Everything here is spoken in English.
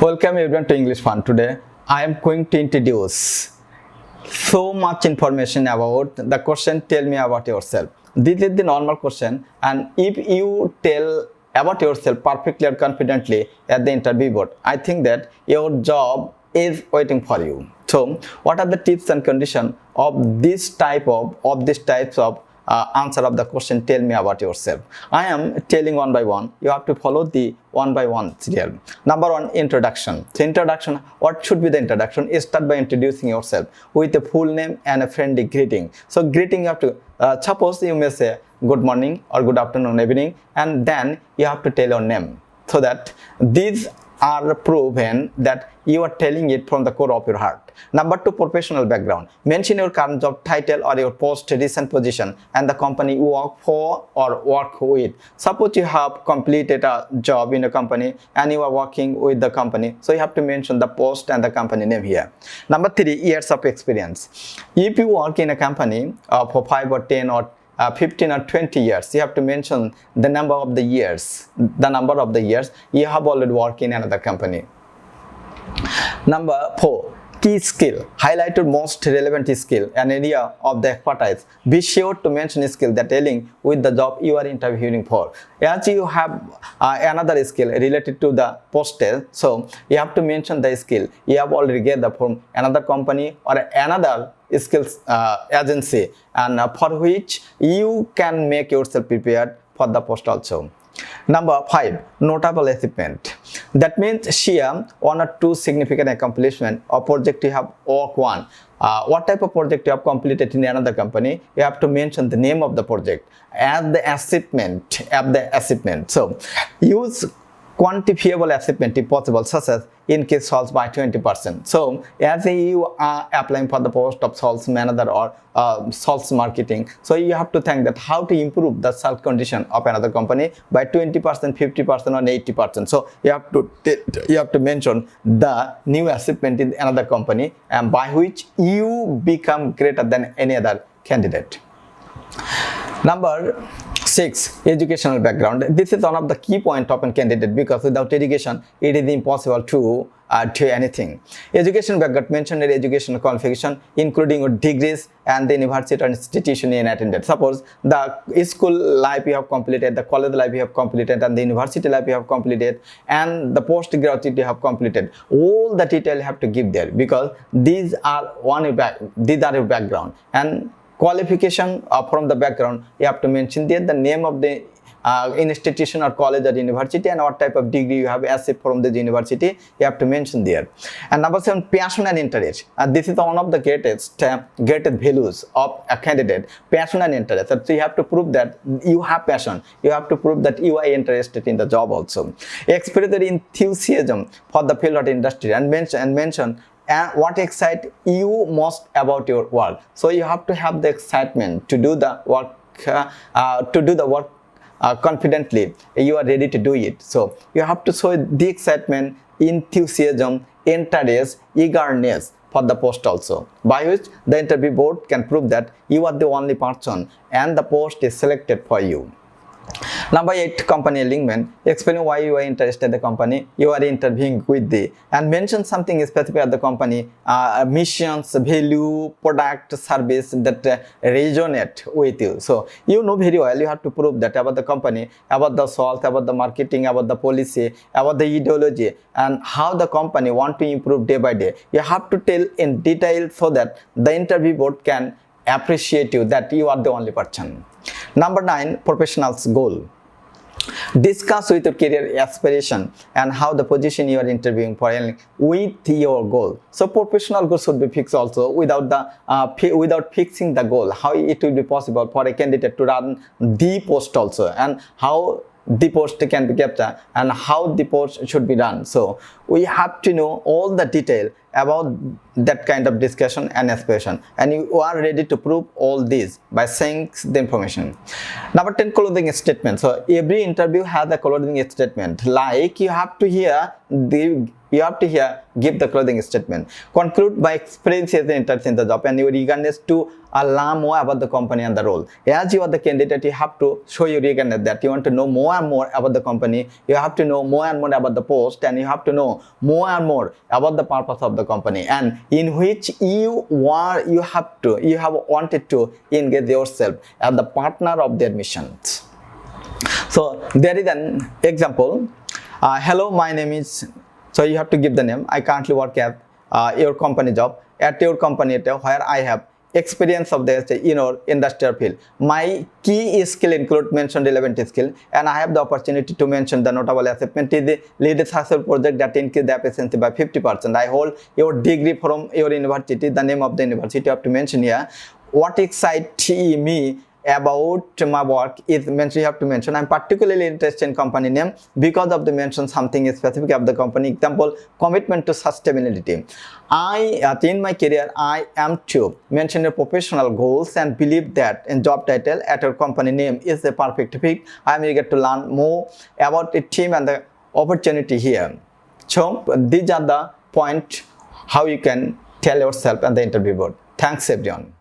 Welcome everyone to English Fun. Today I am going to introduce so much information about the question tell me about yourself. This is the normal question, and if you tell about yourself perfectly and confidently at the interview board, I think that your job is waiting for you. So what are the tips and conditions of these types of answer of the question tell me about yourself? I am telling one by one. You have to follow the one by one serial. Number one, introduction. So introduction, what should be the introduction? Start by introducing yourself with a full name and a friendly greeting. So greeting, you have to suppose you may say good morning or good afternoon, evening, and then you have to tell your name, so that these are proven that you are telling it from the core of your heart. Number two, professional background. Mention your current job title or your post recent position and the company you work for or work with. Suppose you have completed a job in a company and you are working with the company, so you have to mention the post and the company name here. Number three, years of experience. If you work in a company for 5 or 10 or 15 or 20 years, you have to mention the number of the years you have already worked in another company. Number four, key skill. Highlight your most relevant skill and area of the expertise. Be sure to mention skill that dealing with the job you are interviewing for. As you have another skill related to the postage, so you have to mention the skill you have already gathered from another company or another skills agency, and for which you can make yourself prepared for the post also. Number five, notable achievement. That means share one or two significant accomplishment or project you have worked on. What type of project you have completed in another company, you have to mention the name of the project as the achievement. So use quantifiable achievement if possible, such as in case sales by 20%. So as you are applying for the post of sales manager or sales marketing, so you have to think that how to improve the sales condition of another company by 20%, 50% or 80%. So you have to mention the new achievement in another company and by which you become greater than any other candidate. Number six, educational background. This is one of the key points of a candidate, because without education it is impossible to do anything. Education background, mention your educational qualification including your degrees and the university or institution you attended. Suppose the school life you have completed, the college life you have completed, and the university life you have completed, and the postgraduate you have completed. All the detail you have to give there, because these are your background. And qualification from the background, you have to mention there the name of the institution or college or university and what type of degree you have achieved from the university, you have to mention there. And number seven, passion and interest. This is one of the greatest values of a candidate, passion and interest. So you have to prove that you have passion, you have to prove that you are interested in the job also. Express the enthusiasm for the field or industry and mention what excites you most about your work. So you have to have the excitement to do the work, confidently. You are ready to do it. So you have to show the excitement, enthusiasm, interest, eagerness for the post also, by which the interview board can prove that you are the only person and the post is selected for you. Number eight, company alignment. Explain why you are interested in the company you are interviewing with and mention something specific at the company, missions, value, product, service that resonate with you. So you know very well, you have to prove that about the company, about the sales, about the marketing, about the policy, about the ideology, and how the company want to improve day by day. You have to tell in detail so that the interview board can appreciate you, that you are the only person. Number nine, professional's goal. Discuss with your career aspiration and how the position you are interviewing for with your goal. So professional goal should be fixed also. Without fixing the goal, how it will be possible for a candidate to run the post also, and how the post can be kept and how the post should be done. So we have to know all the detail about that kind of discussion and aspiration, and you are ready to prove all these by saying the information. Number 10, closing statement. So every interview has a closing statement, like you have to hear the You have to here give the closing statement. Conclude by experiences and interests in the job and your eagerness to learn more about the company and the role. As you are the candidate, you have to show your eagerness that you want to know more and more about the company. You have to know more and more about the post, and you have to know more and more about the purpose of the company, and in which you have wanted to engage yourself as the partner of their missions. So there is an example. Hello, my name is, so you have to give the name. I currently work at your company job, at your company where I have experience of the industrial field. My key skill include mentioned relevant skill, and I have the opportunity to mention the notable achievement is the lead successful project that increase the efficiency by 50%. I hold your degree from your university, the name of the university you have to mention here. What excites me about my work is mentioned. You have to mention I'm particularly interested in company name because of the mention something specific of the company. Example, commitment to sustainability. In my career I am to mention your professional goals and believe that in job title at your company name is the perfect fit. I am eager to learn more about the team and the opportunity here. So these are the points how you can tell yourself and the interview board. Thanks everyone.